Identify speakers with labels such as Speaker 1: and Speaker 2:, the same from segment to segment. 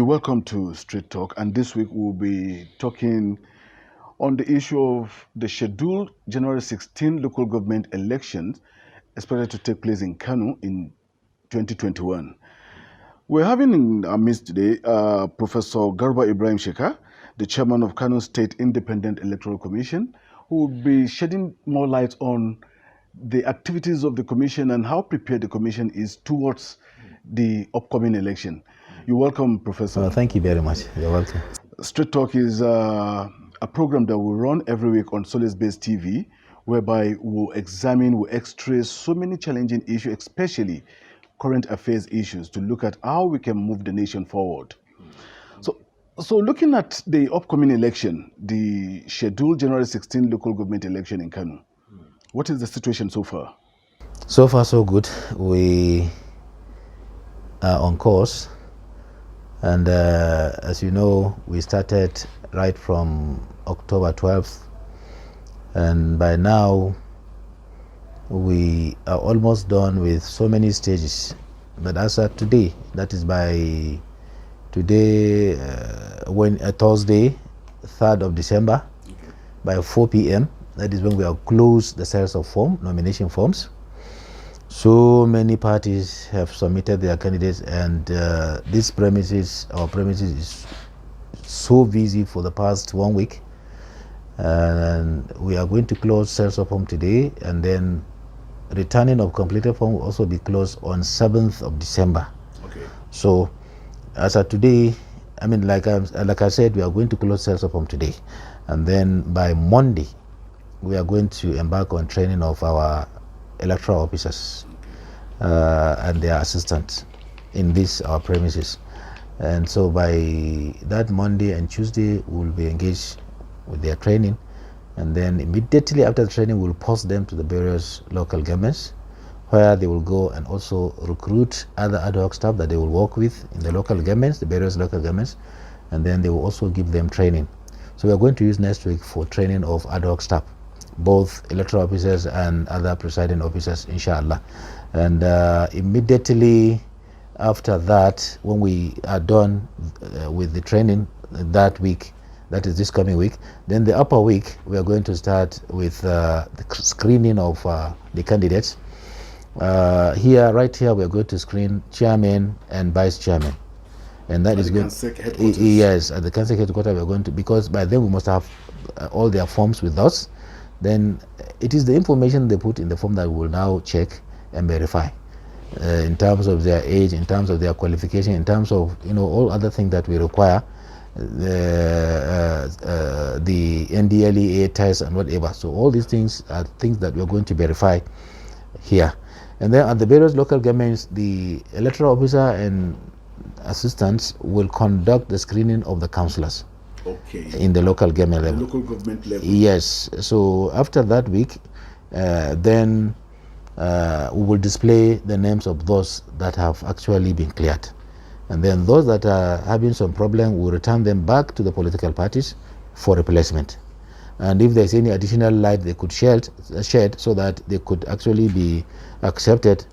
Speaker 1: welcome to Street Talk, and this week we'll be talking on the issue of the scheduled January 16 local government elections expected to take place in Kano in 2021. We're having in our midst today Professor Garba Ibrahim Sheka, the chairman of Kano State Independent Electoral Commission, who will be shedding more light on the activities of the commission and how prepared the commission is towards the upcoming election. You're welcome, Professor.
Speaker 2: Thank you very much. You're welcome.
Speaker 1: Street Talk is a program that we run every week on Solace-based TV, whereby we'll examine, we'll x-trace so many challenging issues, especially current affairs issues, to look at how we can move the nation forward. So looking at the upcoming election, the scheduled January 16 local government election in Kano, what is the situation so far?
Speaker 2: So far, so good. We are on course. And as you know, we started right from October 12th. And by now, we are almost done with so many stages. But as of today, that is by today, Thursday, 3rd of December, by 4 p.m., that is when we have closed the sales of nomination forms. So many parties have submitted their candidates, and our premises is so busy for the past 1 week. And we are going to close sales of form today, and then returning of completed form will also be closed on 7th of December.
Speaker 1: Okay.
Speaker 2: So as of today, I mean, like I said, we are going to close sales of form today, and then by Monday, we are going to embark on training of our electoral officers and their assistants in our premises. And so by that Monday and Tuesday, we'll be engaged with their training. And then immediately after the training, we'll post them to the various local governments, where they will go and also recruit other ad hoc staff that they will work with in the local governments, the various local governments, and then they will also give them training. So we are going to use next week for training of ad hoc staff, both electoral officers and other presiding officers, inshallah. And immediately after that, when we are done with the training that week, that is this coming week, then the upper week, we are going to start with the screening of the candidates. Right here, we are going to screen chairman and vice chairman. And that is good. Yes, at the KANSIEC headquarters, we are going to, because by then we must have all their forms with us. Then it is the information they put in the form that we will now check and verify in terms of their age, in terms of their qualification, in terms of all other things that we require, the NDLEA test and whatever. So all these things are things that we are going to verify here. And then at the various local governments, the electoral officer and assistants will conduct the screening of the councillors.
Speaker 1: Okay.
Speaker 2: In the local government level.
Speaker 1: The local government level.
Speaker 2: Yes. So after that week, then we will display the names of those that have actually been cleared. And then those that are having some problem, we'll return them back to the political parties for replacement. And if there's any additional light they could shed so that they could actually be accepted,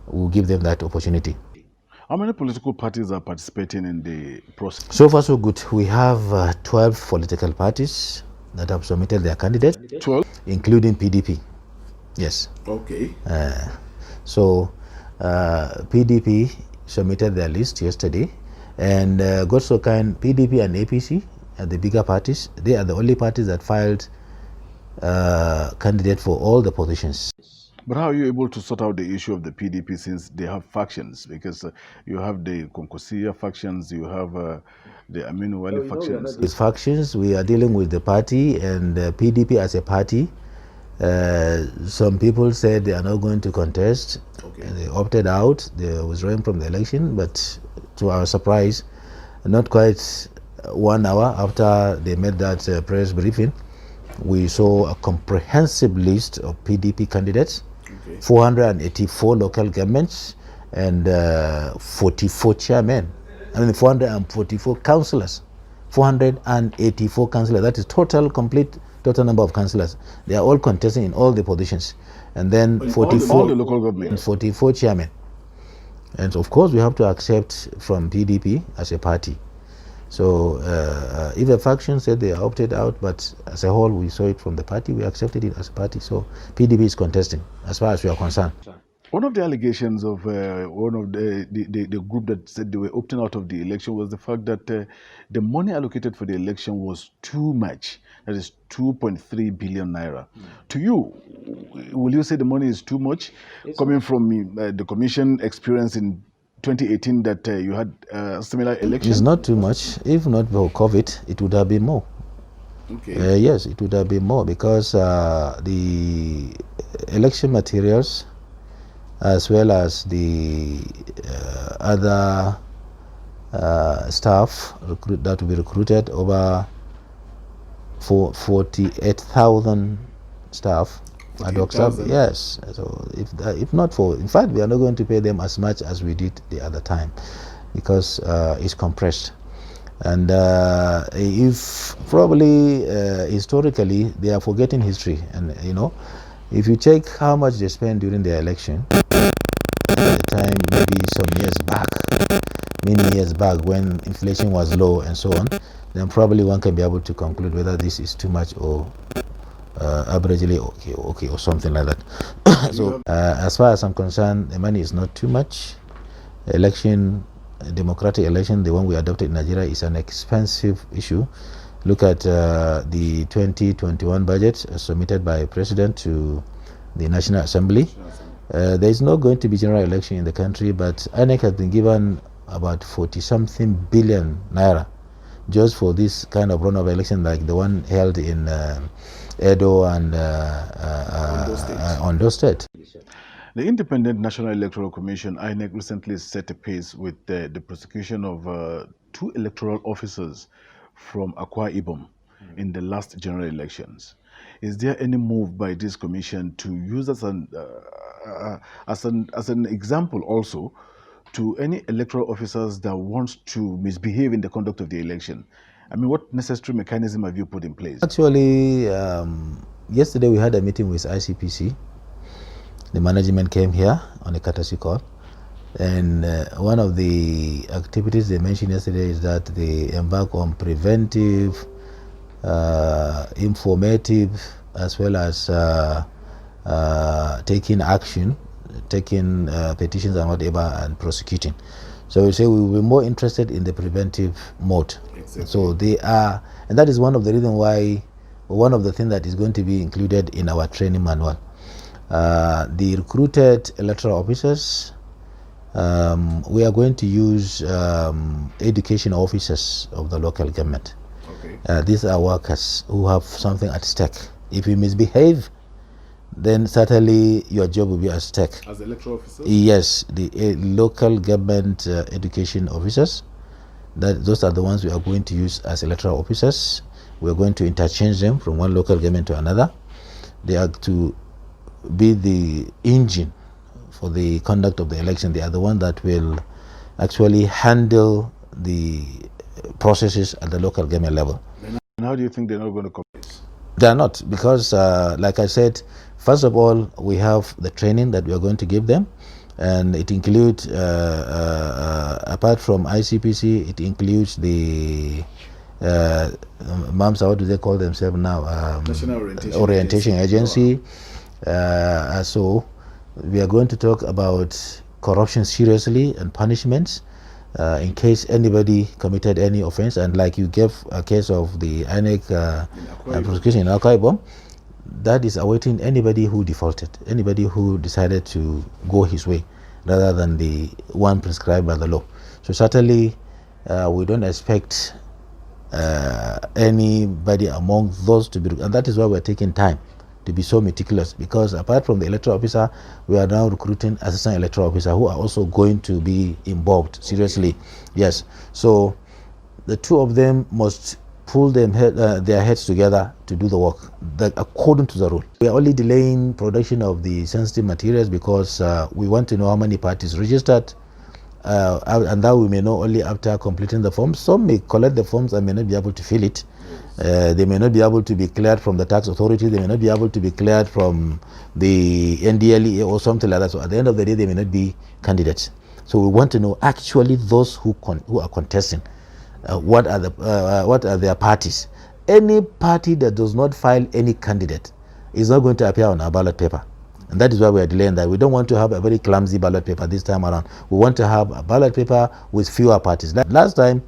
Speaker 2: we'll give them that opportunity.
Speaker 1: How many political parties are participating in the process?
Speaker 2: So far, so good. We have 12 political parties that have submitted their candidates.
Speaker 1: 12?
Speaker 2: Including PDP. Yes.
Speaker 1: Okay.
Speaker 2: So PDP submitted their list yesterday. And God so kind, PDP and APC are the bigger parties. They are the only parties that filed candidate for all the positions.
Speaker 1: But how are you able to sort out the issue of the PDP since they have factions? Because you have the Konkosia factions, you have the Aminu Wali factions.
Speaker 2: These factions, we are dealing with the party and PDP as a party. Some people said they are not going to contest.
Speaker 1: Okay.
Speaker 2: They opted out. They withdrew from the election. But to our surprise, not quite 1 hour after they made that press briefing, we saw a comprehensive list of PDP candidates. Okay. 484 local governments and 44 chairmen. I mean 444 councillors. 484 councillors. That is total number of councillors. They are all contesting in all the positions. And then 44
Speaker 1: all the local governments.
Speaker 2: 44 chairmen. And of course we have to accept from PDP as a party. So if a faction said they opted out, but as a whole we saw it from the party, we accepted it as a party. So PDP is contesting as far as we are concerned.
Speaker 1: One of the allegations of one of the group that said they were opting out of the election was the fact that the money allocated for the election was too much. That is 2.3 billion naira. To you, will you say the money is too much? Coming from the commission experience in 2018 that you had a similar election?
Speaker 2: It's not too much. If not for COVID, it would have been more.
Speaker 1: Okay.
Speaker 2: Yes, it would have been more because the election materials as well as the other staff that will be recruited, over 48,000 staff. Yes. So if not for, in fact, we are not going to pay them as much as we did the other time because it's compressed. And if probably historically they are forgetting history, and if you check how much they spent during the election, at the time, maybe some years back, many years back when inflation was low and so on, then probably one can be able to conclude whether this is too much or averagely okay or something like that. So as far as I'm concerned, the money is not too much. Democratic election, the one we adopted in Nigeria, is an expensive issue. Look at the 2021 budget submitted by President to the National Assembly. There is not going to be general election in the country, but INEC has been given about 40-something billion naira just for this kind of runoff election, like the one held in Edo and Ondo State.
Speaker 1: The Independent National Electoral Commission, INEC, recently set a pace with the prosecution of 2 electoral officers from Akwa Ibom in the last general elections. Is there any move by this commission to use as an example also to any electoral officers that wants to misbehave in the conduct of the election? I mean, what necessary mechanism have you put in place?
Speaker 2: Actually, yesterday we had a meeting with ICPC. The management came here on a courtesy call, and one of the activities they mentioned yesterday is that they embark on preventive, informative, as well as taking action, taking petitions and whatever, and prosecuting. So we say we will be more interested in the preventive mode. Exactly. So they are, and that is one of the reasons why, one of the things that is going to be included in our training manual. The recruited electoral officers, we are going to use education officers of the local government. Okay. These are workers who have something at stake. If you misbehave, then certainly your job will be at stake.
Speaker 1: As electoral officers?
Speaker 2: Yes, the local government education officers. Those are the ones we are going to use as electoral officers. We are going to interchange them from one local government to another. They are to be the engine for the conduct of the election. They are the one that will actually handle the processes at the local government level.
Speaker 1: And how do you think they're not going to compete?
Speaker 2: They are not, because like I said, first of all, we have the training that we are going to give them, and it includes, apart from ICPC, it includes the MAMSA, what do they call themselves now?
Speaker 1: National
Speaker 2: Orientation Agency. So we are going to talk about corruption seriously and punishments in case anybody committed any offense. And like you gave a case of the INEC prosecution in Akwa Ibom, that is awaiting anybody who defaulted, anybody who decided to go his way rather than the one prescribed by the law. So certainly we don't expect anybody among those to be, and that is why we're taking time to be so meticulous, because apart from the electoral officer, we are now recruiting assistant electoral officer who are also going to be involved seriously. Yes, so the two of them must pull their heads together to do the work according to the rule. We are only delaying production of the sensitive materials because we want to know how many parties registered, and that we may know only after completing the forms. Some may collect the forms and may not be able to fill it. They may not be able to be cleared from the tax authority. They may not be able to be cleared from the NDLEA or something like that. So at the end of the day, they may not be candidates. So we want to know actually those who are contesting. what are their parties. Any party that does not file any candidate is not going to appear on our ballot paper. And that is why we are delaying that. We don't want to have a very clumsy ballot paper this time around. We want to have a ballot paper with fewer parties. Last time,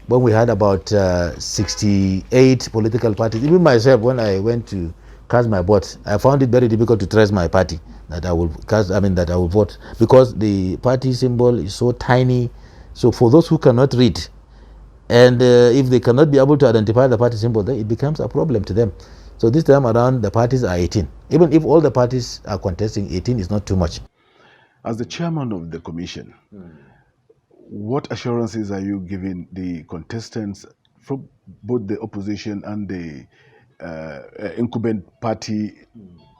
Speaker 2: when we had about 68 political parties, even myself, when I went to cast my vote, I found it very difficult to trace my party that I will cast. I mean, that I will vote, because the party symbol is so tiny. So for those who cannot read, and if they cannot be able to identify the party symbol, then it becomes a problem to them. So this time around, the parties are 18. Even if all the parties are contesting, 18 is not too much.
Speaker 1: As the chairman of the commission, what assurances are you giving the contestants from both the opposition and the incumbent party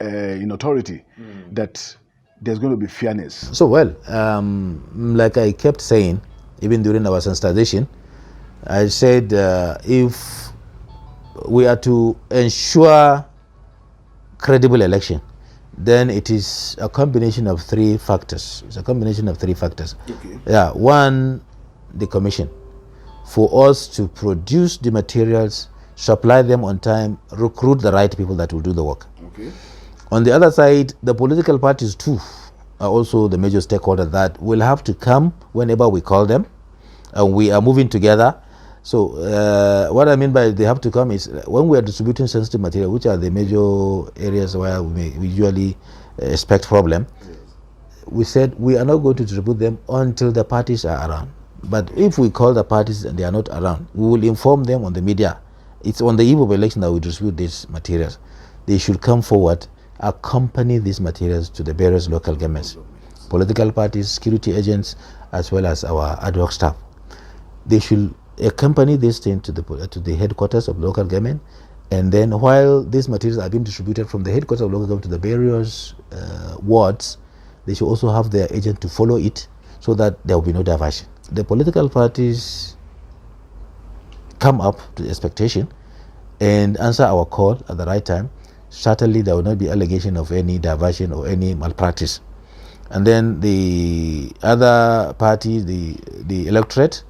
Speaker 1: in authority that there's going to be fairness?
Speaker 2: So, well, like I kept saying, even during our sensitization, I said if we are to ensure credible election, then it is a combination of three factors. It's a combination of three factors.
Speaker 1: Okay.
Speaker 2: Yeah, one, the commission, for us to produce the materials, supply them on time, recruit the right people that will do the work.
Speaker 1: Okay.
Speaker 2: On the other side, the political parties too are also the major stakeholders that will have to come whenever we call them, and we are moving together. So what I mean by they have to come is when we are distributing sensitive material, which are the major areas where we usually expect problem. Yes. We said we are not going to distribute them until the parties are around. But if we call the parties and they are not around, we will inform them on the media. It's on the eve of election that we distribute these materials. They should come forward, accompany these materials to the various local governments, political parties, security agents, as well as our ad hoc staff. They should accompany this thing to the headquarters of local government, and then while these materials are being distributed from the headquarters of local government to the various wards, they should also have their agent to follow it so that there will be no diversion. The political parties come up to the expectation and answer our call at the right time. Certainly there will not be allegation of any diversion or any malpractice. And then the other party, the electorate,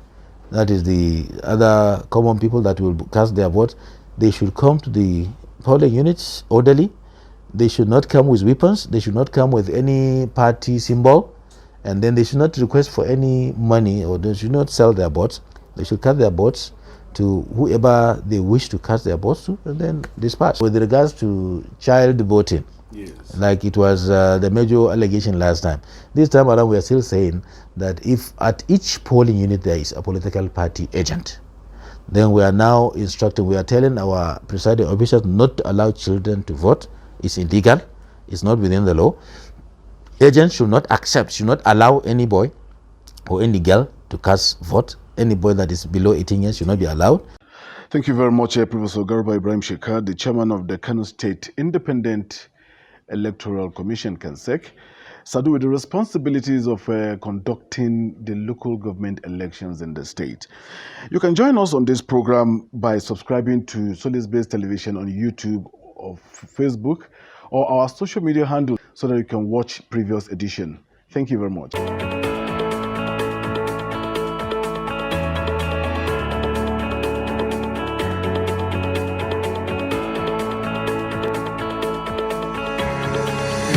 Speaker 2: that is the other common people that will cast their votes, they should come to the polling units orderly. They should not come with weapons. They should not come with any party symbol. And then they should not request for any money, or they should not sell their votes. They should cast their votes to whoever they wish to cast their votes to, and then dispatch. With regards to child voting, yes, like it was the major allegation last time, this time around we are still saying that if at each polling unit there is a political party agent, then we are now instructing, we are telling our presiding officers not to allow children to vote. It's illegal. It's not within the law. Agents should not accept, should not allow any boy or any girl to cast vote. Any boy that is below 18 years should not be allowed.
Speaker 1: Thank you very much, Professor Garba Ibrahim Shekar, the chairman of the Kano State Independent Electoral Commission, KANSIEC, saddled with the responsibilities of conducting the local government elections in the state. You can join us on this program by subscribing to Solis Based Television on YouTube or Facebook or our social media handle so that you can watch previous edition. Thank you very much.